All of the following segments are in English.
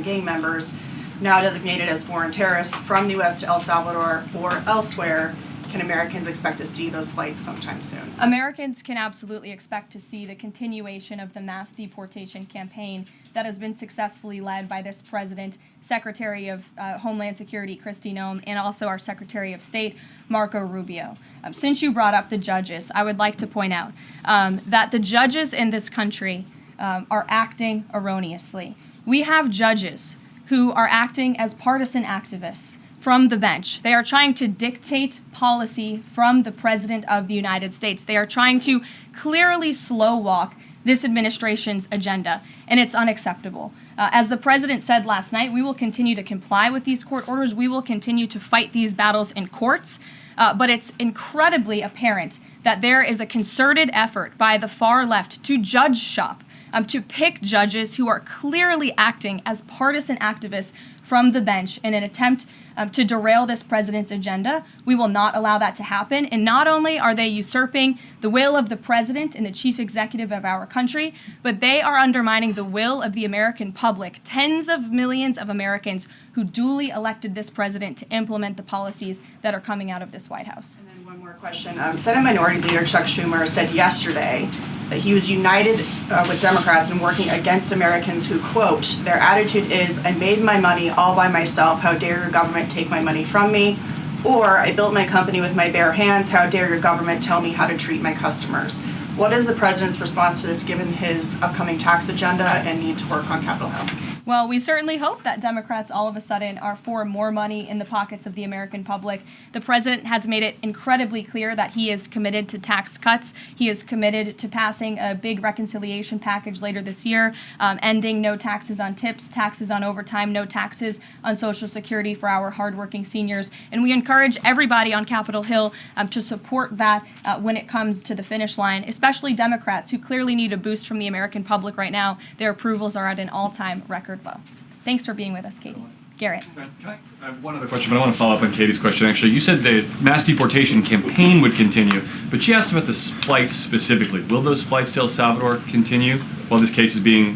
gang members, now designated as foreign terrorists from the U.S. to El Salvador or elsewhere. Can Americans expect to see those flights sometime soon? Americans can absolutely expect to see the continuation of the mass deportation campaign that has been successfully led by this president, Secretary of Homeland Security Kristi Noem, and also our Secretary of State, Marco Rubio. Since you brought up the judges, I would like to point out that the judges in this country are acting erroneously. We have judges who are acting as partisan activists from the bench. They are trying to dictate policy from the President of the United States. They are trying to clearly slow walk this administration's agenda, and it's unacceptable. As the President said last night, we will continue to comply with these court orders. We will continue to fight these battles in courts, but it's incredibly apparent that there is a concerted effort by the far left to judge shop, to pick judges who are clearly acting as partisan activists from the bench in an attempt to derail this president's agenda. We will not allow that to happen. And not only are they usurping the will of the president and the chief executive of our country, but they are undermining the will of the American public, tens of millions of Americans who duly elected this president to implement the policies that are coming out of this White House. And then one more question. Senate Minority Leader Chuck Schumer said yesterday that he was united with Democrats in working against Americans who, quote, their attitude is, I made my money all by myself, how dare your government take my money from me? Or, I built my company with my bare hands, how dare your government tell me how to treat my customers? What is the president's response to this given his upcoming tax agenda and need to work on Capitol Hill? Well, we certainly hope that Democrats all of a sudden are for more money in the pockets of the American public. The president has made it incredibly clear that he is committed to tax cuts. He is committed to passing a big reconciliation package later this year, ending no taxes on tips, taxes on overtime, no taxes on Social Security for our hardworking seniors. And we encourage everybody on Capitol Hill to support that when it comes to the finish line, especially Democrats who clearly need a boost from the American public right now. Their approvals are at an all-time record low. Thanks for being with us, Katie. Garrett. I have one other question, but I want to follow up on Katie's question, actually. You said the mass deportation campaign would continue, but she asked about the flights specifically. Will those flights to El Salvador continue while this case is being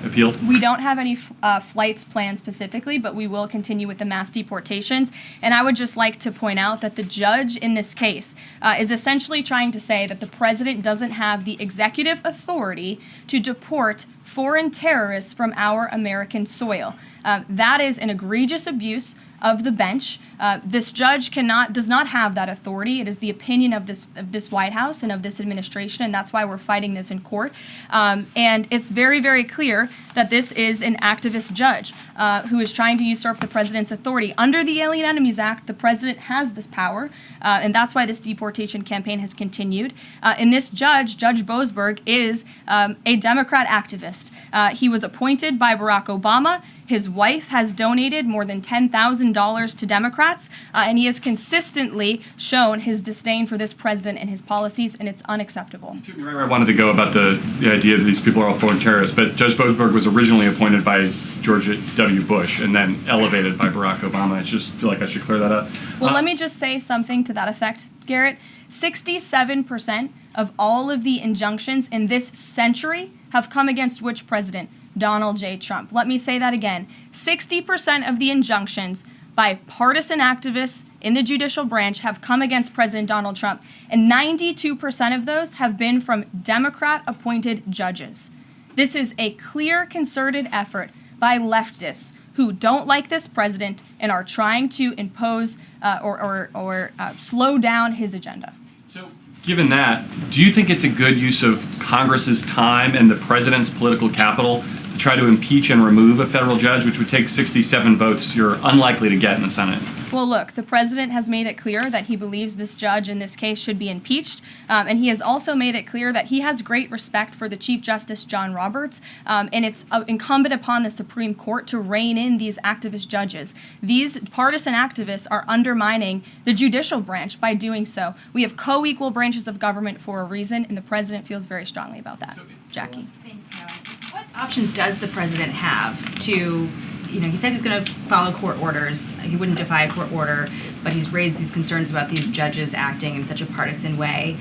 appealed? We don't have any flights planned specifically, but we will continue with the mass deportations. And I would just like to point out that the judge in this case is essentially trying to say that the president doesn't have the executive authority to deport foreign terrorists from our American soil. That is an egregious abuse of the bench. This judge does not have that authority. It is the opinion of this White House and of this administration, and that's why we're fighting this in court. And it's very, very clear that this is an activist judge who is trying to usurp the president's authority. Under the Alien Enemies Act, the president has this power, and that's why this deportation campaign has continued. And this judge, Judge Boasberg, is a Democrat activist. He was appointed by Barack Obama. His wife has donated more than $10,000 to Democrats, and he has consistently shown his disdain for this president and his policies, and it's unacceptable. I wanted to go about the idea that these people are all foreign terrorists, but Judge Boasberg was originally appointed by George W. Bush and then elevated by Barack Obama. I just feel like I should clear that up. Well, let me just say something to that effect, Garrett. 67% of all of the injunctions in this century have come against which president? Donald J. Trump. Let me say that again. 60% of the injunctions by partisan activists in the judicial branch have come against President Donald Trump, and 92% of those have been from Democrat-appointed judges. This is a clear, concerted effort by leftists who don't like this president and are trying to impose or slow down his agenda. So, given that, do you think it's a good use of Congress's time and the president's political capital to try to impeach and remove a federal judge, which would take 67 votes you're unlikely to get in the Senate? Well, look, the president has made it clear that he believes this judge in this case should be impeached, and he has also made it clear that he has great respect for the Chief Justice John Roberts, and it's incumbent upon the Supreme Court to rein in these activist judges. These partisan activists are undermining the judicial branch by doing so. We have co-equal branches of government for a reason, and the president feels very strongly about that. Jackie. Thanks, Caroline. What options does the president have to he says he's going to follow court orders. He wouldn't defy a court order, but he's raised these concerns about these judges acting in such a partisan way.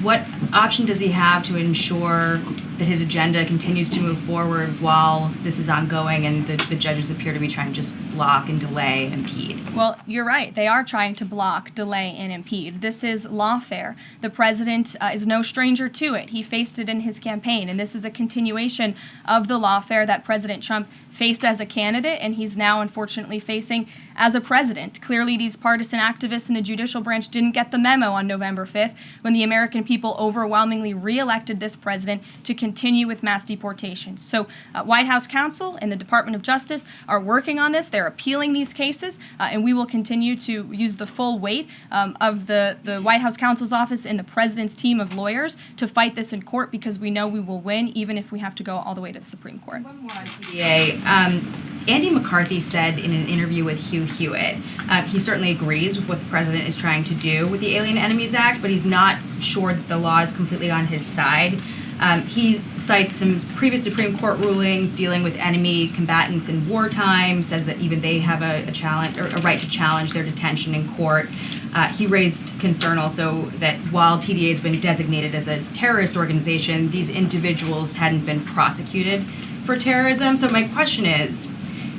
What option does he have to ensure that his agenda continues to move forward while this is ongoing and the judges appear to be trying to just block and delay and impede? Well, you're right. They are trying to block, delay, and impede. This is lawfare. The president is no stranger to it. He faced it in his campaign, and this is a continuation of the lawfare that President Trump faced as a candidate, and he's now unfortunately facing as a president. Clearly, these partisan activists in the judicial branch didn't get the memo on November 5th when the American people overwhelmingly re-elected this president to continue with mass deportations. So White House counsel and the Department of Justice are working on this. They're appealing these cases, and we will continue to use the full weight of the White House counsel's office and the president's team of lawyers to fight this in court, because we know we will win, even if we have to go all the way to the Supreme Court. One more on TDA. Andy McCarthy said in an interview with Hugh Hewitt, he certainly agrees with what the president is trying to do with the Alien Enemies Act, but he's not sure that the law is completely on his side. He cites some previous Supreme Court rulings dealing with enemy combatants in wartime, says that even they have a challenge or a right to challenge their detention in court. He raised concern also that while TDA has been designated as a terrorist organization, these individuals hadn't been prosecuted for terrorism. So my question is,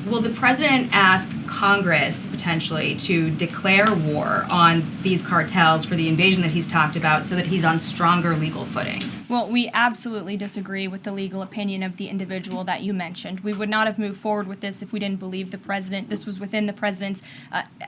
will the president ask Congress potentially to declare war on these cartels for the invasion that he's talked about so that he's on stronger legal footing? Well, we absolutely disagree with the legal opinion of the individual that you mentioned. We would not have moved forward with this if we didn't believe the president. This was within the president's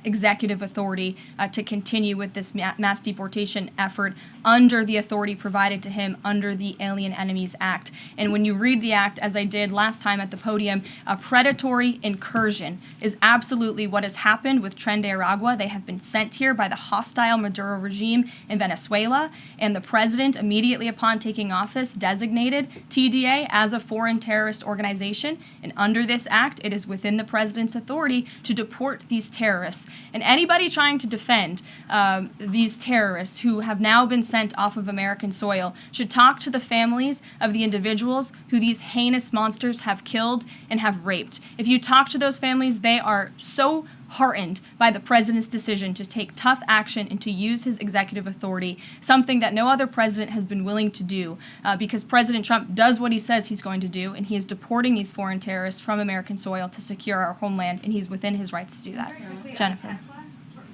executive authority to continue with this mass deportation effort under the authority provided to him under the Alien Enemies Act. And when you read the act, as I did last time at the podium, a predatory incursion is absolutely what has happened with Tren de Aragua. They have been sent here by the hostile Maduro regime in Venezuela, and the president, immediately upon taking office, designated TDA as a foreign terrorist organization. And under this act, it is within the president's authority to deport these terrorists. And anybody trying to defend these terrorists who have now been sent off of American soil should talk to the families of the individuals who these heinous monsters have killed and have raped. If you talk to those families, they are so heartened by the president's decision to take tough action and to use his executive authority, something that no other president has been willing to do, because President Trump does what he says he's going to do, and he is deporting these foreign terrorists from American soil to secure our homeland, and he's within his rights to do that. Jennifer.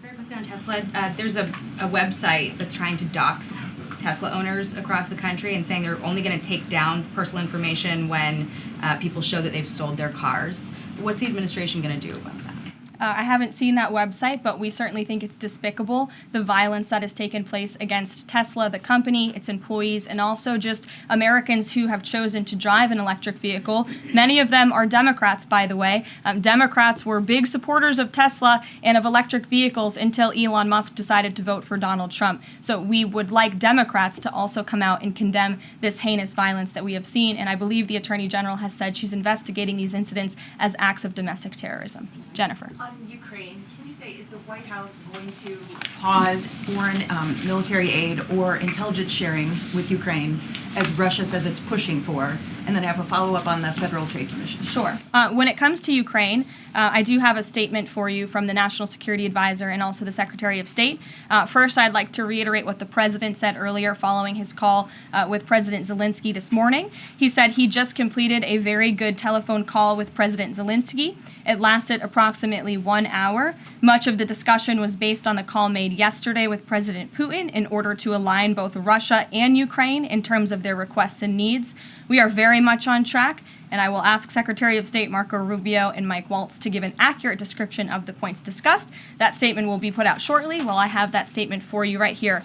Very quickly on Tesla, there's a website that's trying to dox Tesla owners across the country and saying they're only going to take down personal information when people show that they've sold their cars. What's the administration going to do about that? I haven't seen that website, but we certainly think it's despicable, the violence that has taken place against Tesla, the company, its employees, and also just Americans who have chosen to drive an electric vehicle. Many of them are Democrats, by the way. Democrats were big supporters of Tesla and of electric vehicles until Elon Musk decided to vote for Donald Trump. So we would like Democrats to also come out and condemn this heinous violence that we have seen, and I believe the Attorney General has said she's investigating these incidents as acts of domestic terrorism. Jennifer. On Ukraine, can you say, is the White House going to pause foreign military aid or intelligence sharing with Ukraine, as Russia says it's pushing for, and then have a follow-up on the Federal Trade Commission? Sure. When it comes to Ukraine, I do have a statement for you from the National Security Advisor and also the Secretary of State. First, I'd like to reiterate what the President said earlier following his call with President Zelensky this morning. He said he just completed a very good telephone call with President Zelensky. It lasted approximately 1 hour. Much of the discussion was based on the call made yesterday with President Putin in order to align both Russia and Ukraine in terms of their requests and needs. We are very much on track, and I will ask Secretary of State Marco Rubio and Mike Waltz to give an accurate description of the points discussed. That statement will be put out shortly. Well, I have that statement for you right here.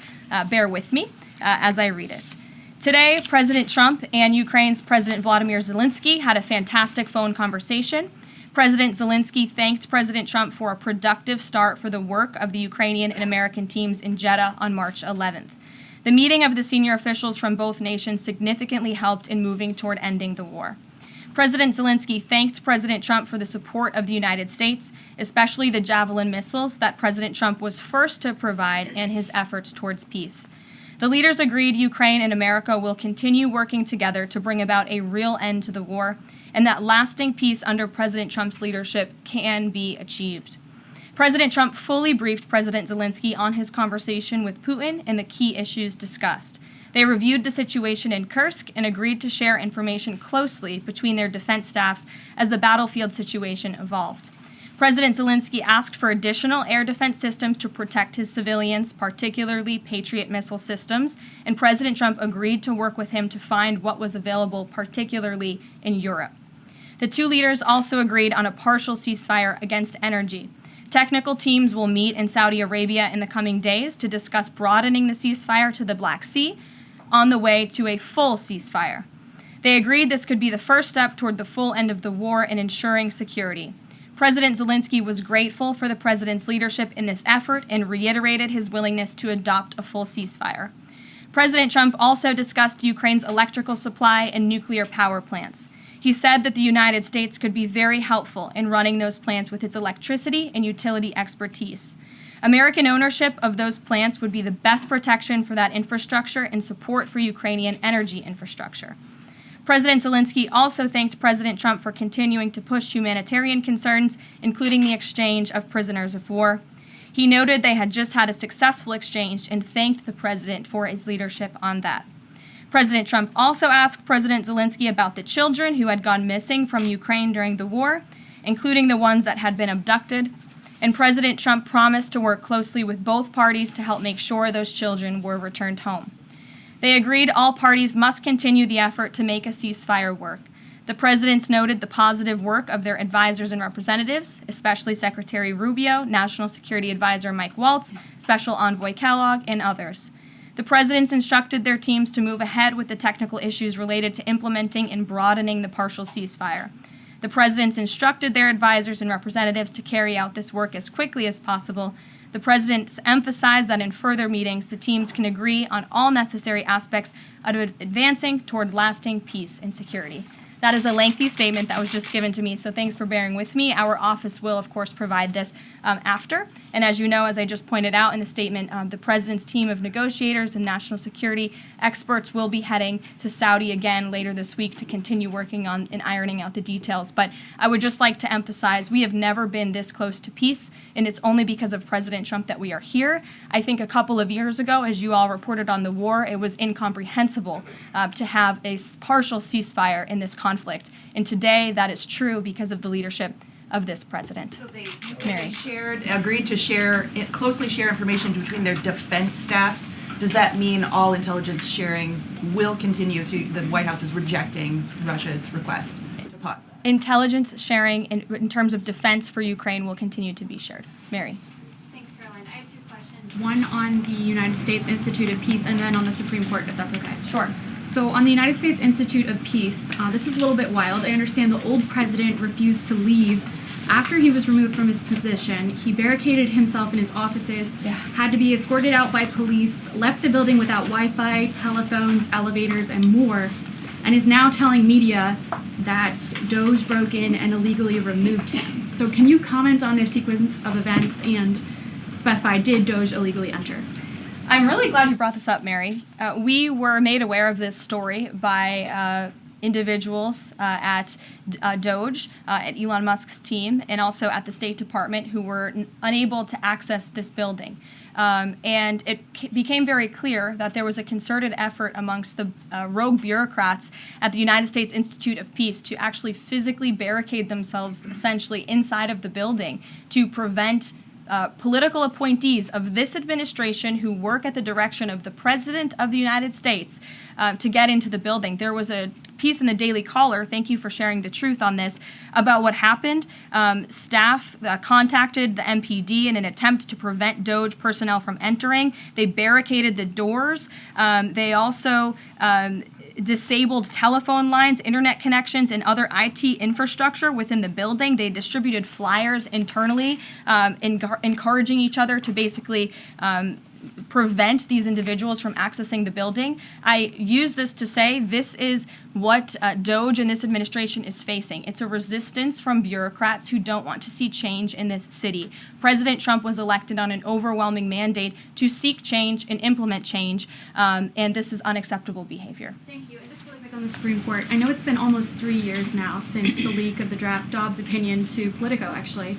Bear with me as I read it. Today, President Trump and Ukraine's President Volodymyr Zelensky had a fantastic phone conversation. President Zelensky thanked President Trump for a productive start for the work of the Ukrainian and American teams in Jeddah on March 11th. The meeting of the senior officials from both nations significantly helped in moving toward ending the war. President Zelensky thanked President Trump for the support of the United States, especially the Javelin missiles that President Trump was first to provide and his efforts towards peace. The leaders agreed Ukraine and America will continue working together to bring about a real end to the war, and that lasting peace under President Trump's leadership can be achieved. President Trump fully briefed President Zelensky on his conversation with Putin and the key issues discussed. They reviewed the situation in Kursk and agreed to share information closely between their defense staffs as the battlefield situation evolved. President Zelensky asked for additional air defense systems to protect his civilians, particularly Patriot missile systems, and President Trump agreed to work with him to find what was available, particularly in Europe. The two leaders also agreed on a partial ceasefire against energy. Technical teams will meet in Saudi Arabia in the coming days to discuss broadening the ceasefire to the Black Sea on the way to a full ceasefire. They agreed this could be the first step toward the full end of the war and ensuring security. President Zelensky was grateful for the president's leadership in this effort and reiterated his willingness to adopt a full ceasefire. President Trump also discussed Ukraine's electrical supply and nuclear power plants. He said that the United States could be very helpful in running those plants with its electricity and utility expertise. American ownership of those plants would be the best protection for that infrastructure and support for Ukrainian energy infrastructure. President Zelensky also thanked President Trump for continuing to push humanitarian concerns, including the exchange of prisoners of war. He noted they had just had a successful exchange and thanked the president for his leadership on that. President Trump also asked President Zelensky about the children who had gone missing from Ukraine during the war, including the ones that had been abducted. And President Trump promised to work closely with both parties to help make sure those children were returned home. They agreed all parties must continue the effort to make a ceasefire work. The presidents noted the positive work of their advisors and representatives, especially Secretary Rubio, National Security Advisor Mike Waltz, Special Envoy Kellogg, and others. The presidents instructed their teams to move ahead with the technical issues related to implementing and broadening the partial ceasefire. The presidents instructed their advisors and representatives to carry out this work as quickly as possible. The presidents emphasized that in further meetings, the teams can agree on all necessary aspects of advancing toward lasting peace and security. That is a lengthy statement that was just given to me, so thanks for bearing with me. Our office will, of course, provide this after. And as you know, as I just pointed out in the statement, the president's team of negotiators and national security experts will be heading to Saudi again later this week to continue working on and ironing out the details. But I would just like to emphasize we have never been this close to peace, and it's only because of President Trump that we are here. I think a couple of years ago, as you all reported on the war, it was incomprehensible to have a partial ceasefire in this conflict. And today, that is true because of the leadership of this president. So they Mary. agreed to closely share information between their defense staffs. Does that mean all intelligence sharing will continue? So the White House is rejecting Russia's request to pause. Intelligence sharing in terms of defense for Ukraine will continue to be shared. Mary. Thanks, Karoline. I have two questions. One on the United States Institute of Peace and then on the Supreme Court, if that's okay. Sure. So on the United States Institute of Peace, this is a little bit wild. I understand the old president refused to leave after he was removed from his position. He barricaded himself in his offices, had to be escorted out by police, left the building without Wi-Fi, telephones, elevators, and more, and is now telling media that Doge broke in and illegally removed him. So can you comment on this sequence of events and specify, did Doge illegally enter? I'm really glad you brought this up, Mary. We were made aware of this story by individuals at Doge, at Elon Musk's team, and also at the State Department who were unable to access this building. And it became very clear that there was a concerted effort amongst the rogue bureaucrats at the United States Institute of Peace to actually physically barricade themselves essentially inside of the building to prevent political appointees of this administration who work at the direction of the President of the United States to get into the building. There was a piece in the Daily Caller, thank you for sharing the truth on this, about what happened. Staff contacted the MPD in an attempt to prevent Doge personnel from entering. They barricaded the doors. They also disabled telephone lines, internet connections, and other IT infrastructure within the building. They distributed flyers internally, encouraging each other to basically prevent these individuals from accessing the building. I use this to say this is what Doge and this administration is facing. It's a resistance from bureaucrats who don't want to see change in this city. President Trump was elected on an overwhelming mandate to seek change and implement change, and this is unacceptable behavior. Thank you. And just really On the Supreme Court, I know it's been almost 3 years now since the leak of the draft Dobbs opinion to Politico, actually.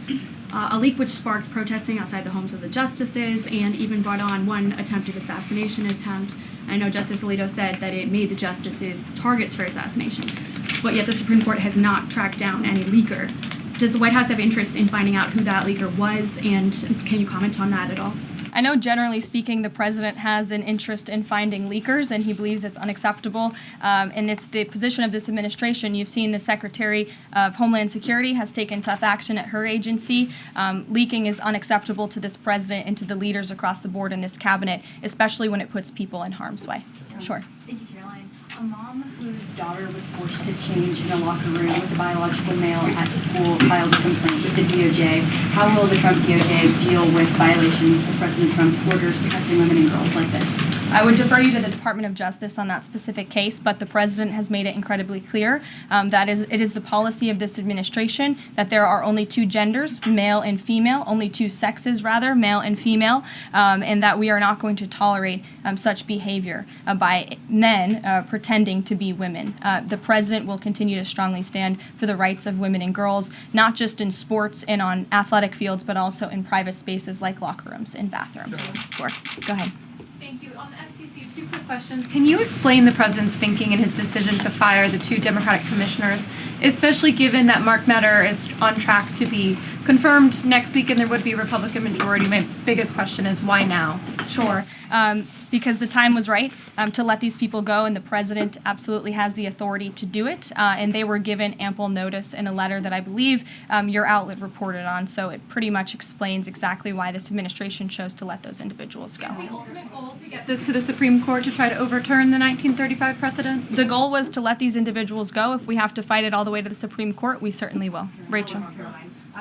A leak which sparked protesting outside the homes of the justices and even brought on one attempted assassination attempt. I know Justice Alito said that it made the justices targets for assassination, but yet the Supreme Court has not tracked down any leaker. Does the White House have interest in finding out who that leaker was, and can you comment on that at all? I know generally speaking the president has an interest in finding leakers and he believes it's unacceptable and it's the position of this administration. You've seen the Secretary of Homeland Security has taken tough action at her agency. Leaking is unacceptable to this president and to the leaders across the board in this cabinet, especially when it puts people in harm's way. Sure. Thank you, Karoline. A mom whose daughter was forced to change in a locker room with a biological male at school filed a complaint with the DOJ. How will the Trump DOJ deal with violations of President Trump's orders protecting women and girls like this? I would defer you to the Department of Justice on that specific case, but the president has made it incredibly clear that it is the policy of this administration that there are only two genders, male and female, only two sexes rather, male and female, and that we are not going to tolerate such behavior by men pretending to be women. The president will continue to strongly stand for the rights of women and girls, not just in sports and on athletic fields, but also in private spaces like locker rooms and bathrooms. Sure. Go ahead. Thank you. On the FTC, two quick questions. Can you explain the president's thinking in his decision to fire the two Democratic commissioners, especially given that Mark Meadow is on track to be confirmed next week and there would be a Republican majority? My biggest question is why now? Sure. Because the time was right to let these people go, and the president absolutely has the authority to do it. And they were given ample notice in a letter that I believe your outlet reported on. So it pretty much explains exactly why this administration chose to let those individuals go. Is the ultimate goal to get this to the Supreme Court to try to overturn the 1935 precedent? The goal was to let these individuals go. If we have to fight it all the way to the Supreme Court, we certainly will. Rachel.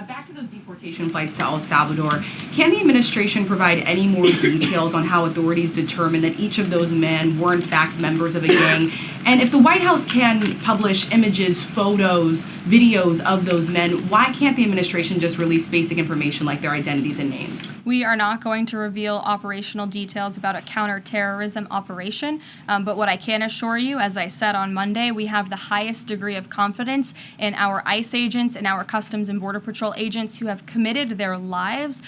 Back to those deportation flights to El Salvador, can the administration provide any more details on how authorities determined that each of those men were in fact members of a gang? And if the White House can publish images, photos, videos of those men, why can't the administration just release basic information like their identities and names? We are not going to reveal operational details about a counterterrorism operation, but what I can assure you, as I said on Monday, we have the highest degree of confidence in our ICE agents and our Customs and Border Patrol agents who have committed their lives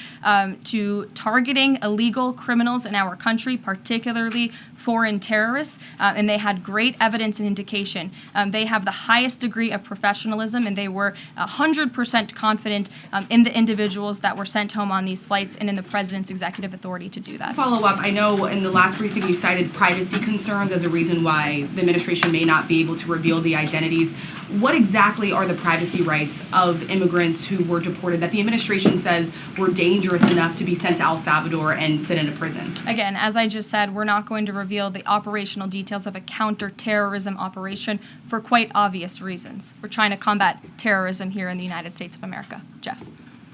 to targeting illegal criminals in our country, particularly foreign terrorists, and they had great evidence and indication. They have the highest degree of professionalism, and they were 100% confident in the individuals that were sent home on these flights and in the president's executive authority to do that. Follow up, I know in the last briefing you cited privacy concerns as a reason why the administration may not be able to reveal the identities. What exactly are the privacy rights of immigrants who were deported that the administration says were dangerous enough to be sent to El Salvador and sit in a prison? Again, as I just said, we're not going to reveal the operational details of a counterterrorism operation for quite obvious reasons. We're trying to combat terrorism here in the United States of America. Jeff.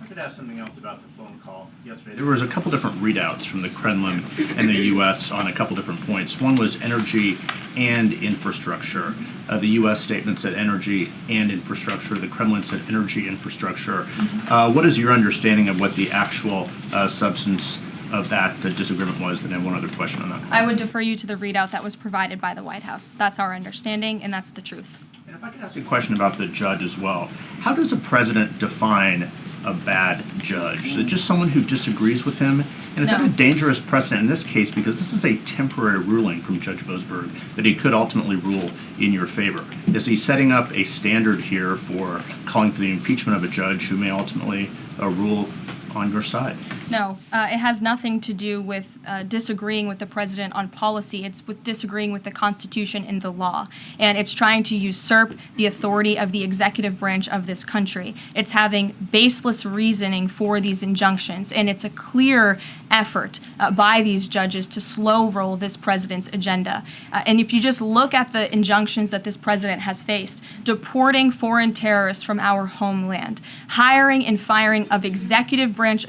I could ask something else about the phone call yesterday. There was a couple different readouts from the Kremlin and the U.S. on a couple different points. One was energy and infrastructure. The U.S. statement said energy and infrastructure. The Kremlin said energy infrastructure. What is your understanding of what the actual substance of that disagreement was? Then I have one other question on that. I would defer you to the readout that was provided by the White House. That's our understanding, and that's the truth. And if I could ask you a question about the judge as well. How does a president define a bad judge? Is it just someone who disagrees with him? And is that a dangerous precedent in this case, because this is a temporary ruling from Judge Boasberg that he could ultimately rule in your favor? Is he setting up a standard here for calling for the impeachment of a judge who may ultimately rule on your side? No, it has nothing to do with disagreeing with the president on policy. It's with disagreeing with the Constitution and the law. And it's trying to usurp the authority of the executive branch of this country. It's having baseless reasoning for these injunctions. And it's a clear effort by these judges to slow roll this president's agenda. And if you just look at the injunctions that this president has faced, deporting foreign terrorists from our homeland, hiring and firing of executive branch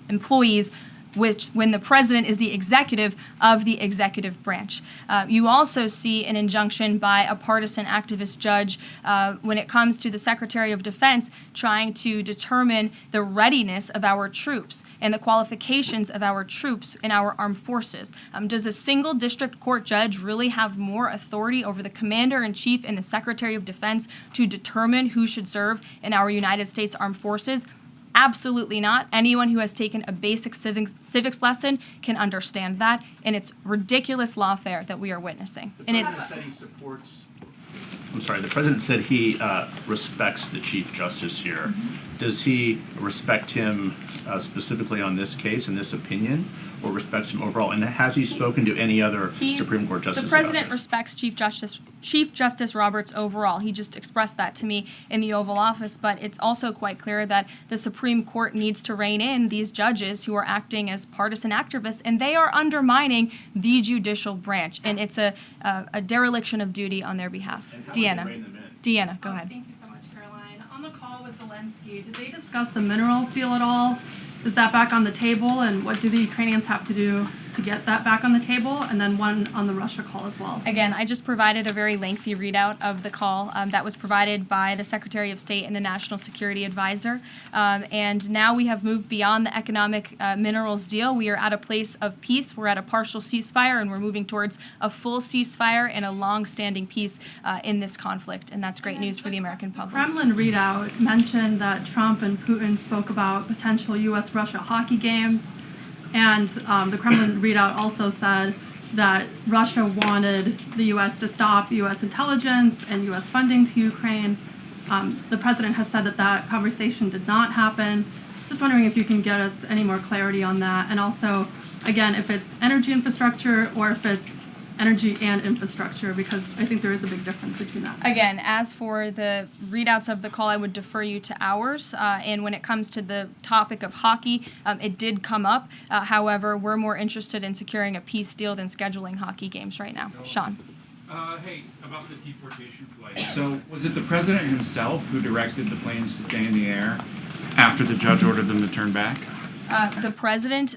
employees when the president is the executive of the executive branch. You also see an injunction by a partisan activist judge when it comes to the Secretary of Defense trying to determine the readiness of our troops and the qualifications of our troops in our armed forces. Does a single district court judge really have more authority over the Commander-in-Chief and the Secretary of Defense to determine who should serve in our United States Armed Forces? Absolutely not. Anyone who has taken a basic civics lesson can understand that, and it's ridiculous lawfare that we are witnessing. And it's the president said he respects the Chief Justice here. Mm-hmm. Does he respect him specifically on this case and this opinion, or respects him overall? And has he spoken to any other Supreme Court justices? The president respects Chief Justice Roberts overall. He just expressed that to me in the Oval Office, but it's also quite clear that the Supreme Court needs to rein in these judges who are acting as partisan activists, and they are undermining the judicial branch, and it's a dereliction of duty on their behalf. Deanna, go ahead. Thank you so much, Karoline. On the call with Zelensky, did they discuss the minerals deal at all? Is that back on the table, and what do the Ukrainians have to do to get that back on the table? And then one on the Russia call as well. Again, I just provided a very lengthy readout of the call that was provided by the Secretary of State and the National Security Advisor. And now we have moved beyond the economic minerals deal. We are at a place of peace. We're at a partial ceasefire, and we're moving towards a full ceasefire and a long-standing peace in this conflict. And that's great news for the American public. Kremlin readout mentioned that Trump and Putin spoke about potential U.S.-Russia hockey games. And the Kremlin readout also said that Russia wanted the U.S. to stop U.S. intelligence and U.S. funding to Ukraine. The president has said that that conversation did not happen. Just wondering if you can get us any more clarity on that. And also, again, if it's energy infrastructure or if it's energy and infrastructure, because I think there is a big difference between that. Again, as for the readouts of the call, I would defer you to ours. And when it comes to the topic of hockey, it did come up. However, we're more interested in securing a peace deal than scheduling hockey games right now. Sean. Hey, about the deportation flight. So, was it the president himself who directed the planes to stay in the air after the judge ordered them to turn back? The president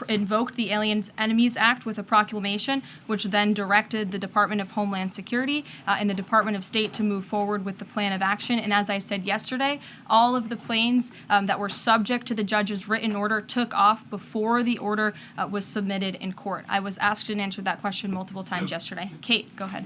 invoked the Aliens Enemies Act with a proclamation, which then directed the Department of Homeland Security and the Department of State to move forward with the plan of action. And as I said yesterday, all of the planes that were subject to the judge's written order took off before the order was submitted in court. I was asked and answered that question multiple times yesterday. Kate, go ahead.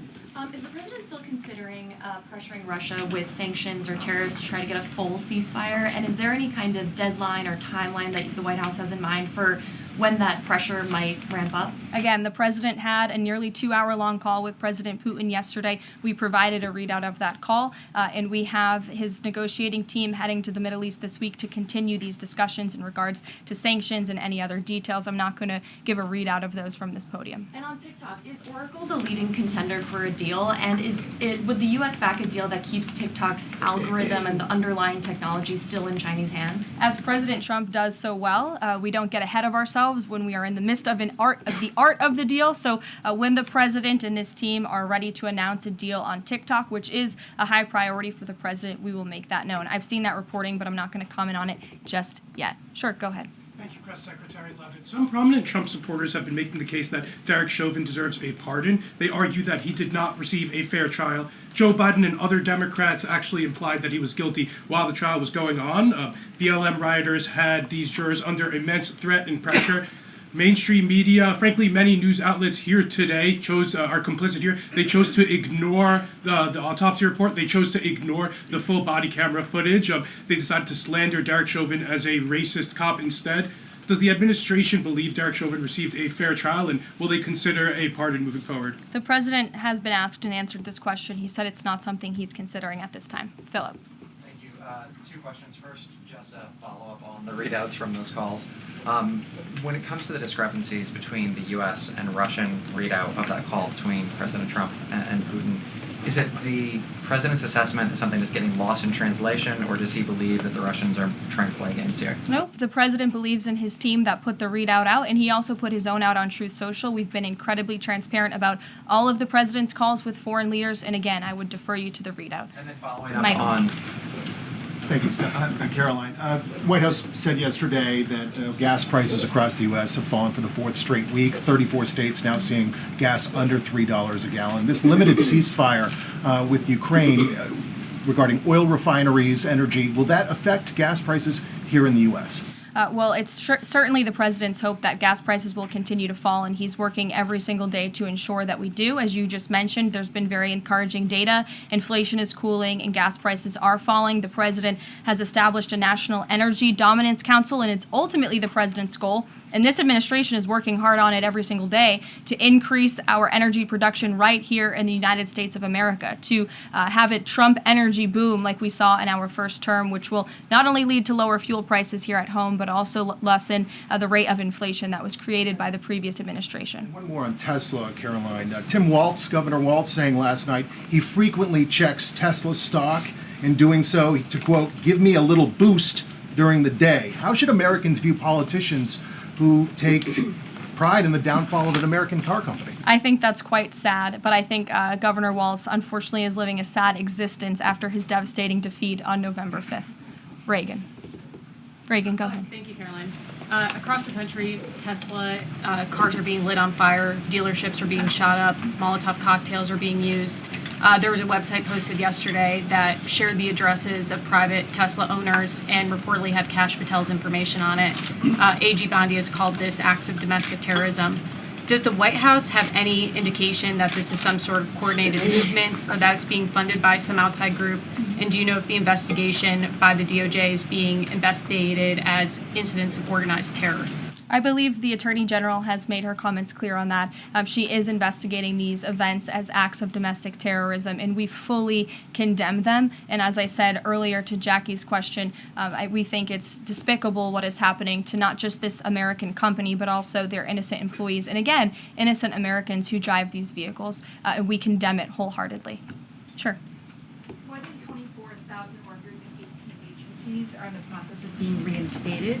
Is the president still considering pressuring Russia with sanctions or tariffs to try to get a full ceasefire? And is there any kind of deadline or timeline that the White House has in mind for when that pressure might ramp up? Again, the president had a nearly 2-hour-long call with President Putin yesterday. We provided a readout of that call, and we have his negotiating team heading to the Middle East this week to continue these discussions in regards to sanctions and any other details. I'm not going to give a readout of those from this podium. And on TikTok, is Oracle the leading contender for a deal? And would the U.S. back a deal that keeps TikTok's algorithm and the underlying technology still in Chinese hands? As President Trump does so well, we don't get ahead of ourselves when we are in the midst of the art of the deal. So when the president and this team are ready to announce a deal on TikTok, which is a high priority for the president, we will make that known. I've seen that reporting, but I'm not going to comment on it just yet. Sure, go ahead. Thank you, Press Secretary Leavitt. Some prominent Trump supporters have been making the case that Derek Chauvin deserves a pardon. They argue that he did not receive a fair trial. Joe Biden and other Democrats actually implied that he was guilty while the trial was going on. BLM rioters had these jurors under immense threat and pressure. Mainstream media, frankly, many news outlets here today are complicit here. They chose to ignore the autopsy report. They chose to ignore the full body camera footage. They decided to slander Derek Chauvin as a racist cop instead. Does the administration believe Derek Chauvin received a fair trial, and will they consider a pardon moving forward? The president has been asked and answered this question. He said it's not something he's considering at this time. Philip. Thank you. 2 questions. First, just a follow-up on the readouts from those calls. When it comes to the discrepancies between the U.S. and Russian readout of that call between President Trump and Putin, is it the president's assessment that something is getting lost in translation, or does he believe that the Russians are trying to play games here? Nope. The president believes in his team that put the readout out, and he also put his own out on Truth Social. We've been incredibly transparent about all of the president's calls with foreign leaders, and again, I would defer you to the readout. And then following up on Thank you, Karoline. White House said yesterday that gas prices across the U.S. have fallen for the fourth straight week. 34 states now seeing gas under $3 a gallon. This limited ceasefire with Ukraine regarding oil refineries, energy, will that affect gas prices here in the U.S.? Well, it's certainly the president's hope that gas prices will continue to fall, and he's working every single day to ensure that we do. As you just mentioned, there's been very encouraging data. Inflation is cooling and gas prices are falling. The president has established a National Energy Dominance Council, and it's ultimately the president's goal. And this administration is working hard on it every single day to increase our energy production right here in the United States of America, to have it Trump energy boom like we saw in our first term, which will not only lead to lower fuel prices here at home, but also lessen the rate of inflation that was created by the previous administration. One more on Tesla, Karoline. Tim Walz, Governor Walz, saying last night he frequently checks Tesla stock. In doing so, to quote, give me a little boost during the day. How should Americans view politicians who take pride in the downfall of an American car company? I think that's quite sad, but I think Governor Walz unfortunately is living a sad existence after his devastating defeat on November 5th. Reagan, go ahead. Thank you, Caroline. Across the country, Tesla cars are being lit on fire, dealerships are being shot up, Molotov cocktails are being used. There was a website posted yesterday that shared the addresses of private Tesla owners and reportedly had Kash Patel's information on it. A.G. Bondi has called this acts of domestic terrorism. Does the White House have any indication that this is some sort of coordinated movement or that it's being funded by some outside group? And do you know if the investigation by the DOJ is being investigated as incidents of organized terror? I believe the Attorney General has made her comments clear on that. She is investigating these events as acts of domestic terrorism, and we fully condemn them. And as I said earlier to Jackie's question, we think it's despicable what is happening to not just this American company, but also their innocent employees. And again, innocent Americans who drive these vehicles. And we condemn it wholeheartedly. Sure. More than 24,000 workers in 18 agencies are in the process of being reinstated.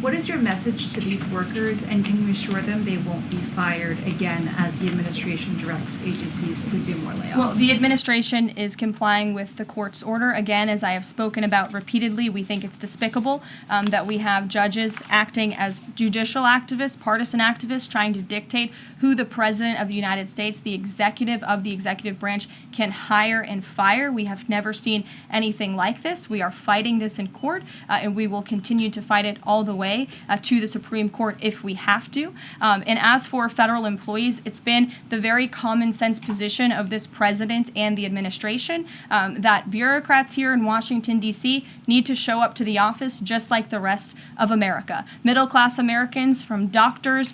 What is your message to these workers, and can you assure them they won't be fired again as the administration directs agencies to do more layoffs? Well, the administration is complying with the court's order. Again, as I have spoken about repeatedly, we think it's despicable that we have judges acting as judicial activists, partisan activists, trying to dictate who the president of the United States, the executive of the executive branch, can hire and fire. We have never seen anything like this. We are fighting this in court, and we will continue to fight it all the way to the Supreme Court if we have to. And as for federal employees, it's been the very common sense position of this president and the administration that bureaucrats here in Washington, D.C. need to show up to the office just like the rest of America. Middle-class Americans, from doctors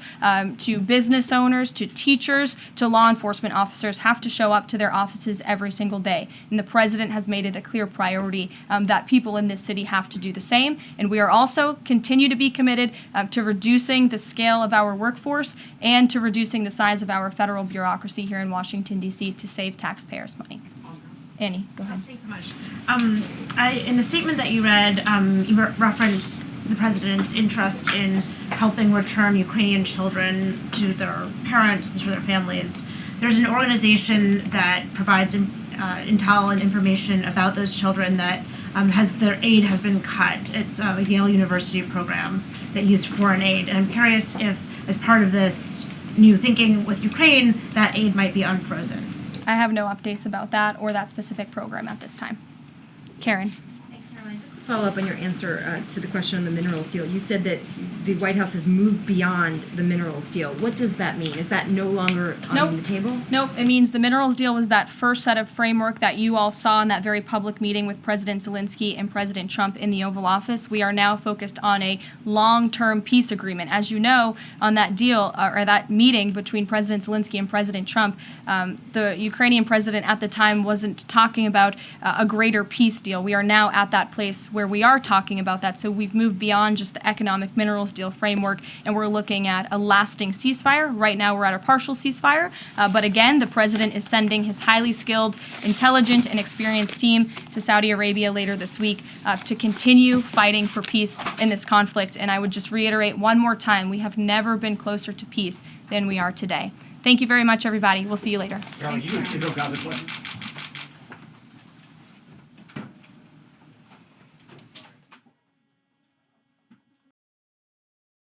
to business owners to teachers to law enforcement officers, have to show up to their offices every single day. And the president has made it a clear priority that people in this city have to do the same. And we are also continue to be committed to reducing the scale of our workforce and to reducing the size of our federal bureaucracy here in Washington, D.C. to save taxpayers' money. Annie, go ahead. Thanks so much. In the statement that you read, you referenced the president's interest in helping return Ukrainian children to their parents and to their families. There's an organization that provides intel and information about those children that their aid has been cut. It's a Yale University program that used foreign aid. And I'm curious if, as part of this new thinking with Ukraine, that aid might be unfrozen. I have no updates about that or that specific program at this time. Karen. Follow up on your answer to the question on the minerals deal. You said that the White House has moved beyond the minerals deal. What does that mean? Is that no longer on the table? Nope. It means the minerals deal was that first set of framework that you all saw in that very public meeting with President Zelensky and President Trump in the Oval Office. We are now focused on a long-term peace agreement. As you know, on that deal or that meeting between President Zelensky and President Trump, the Ukrainian president at the time wasn't talking about a greater peace deal. We are now at that place where we are talking about that. So we've moved beyond just the economic minerals deal framework, and we're looking at a lasting ceasefire. Right now we're at a partial ceasefire, but again, the president is sending his highly skilled, intelligent, and experienced team to Saudi Arabia later this week to continue fighting for peace in this conflict. And I would just reiterate one more time, we have never been closer to peace than we are today. Thank you very much, everybody. We'll see you later. Caroline, you got a question?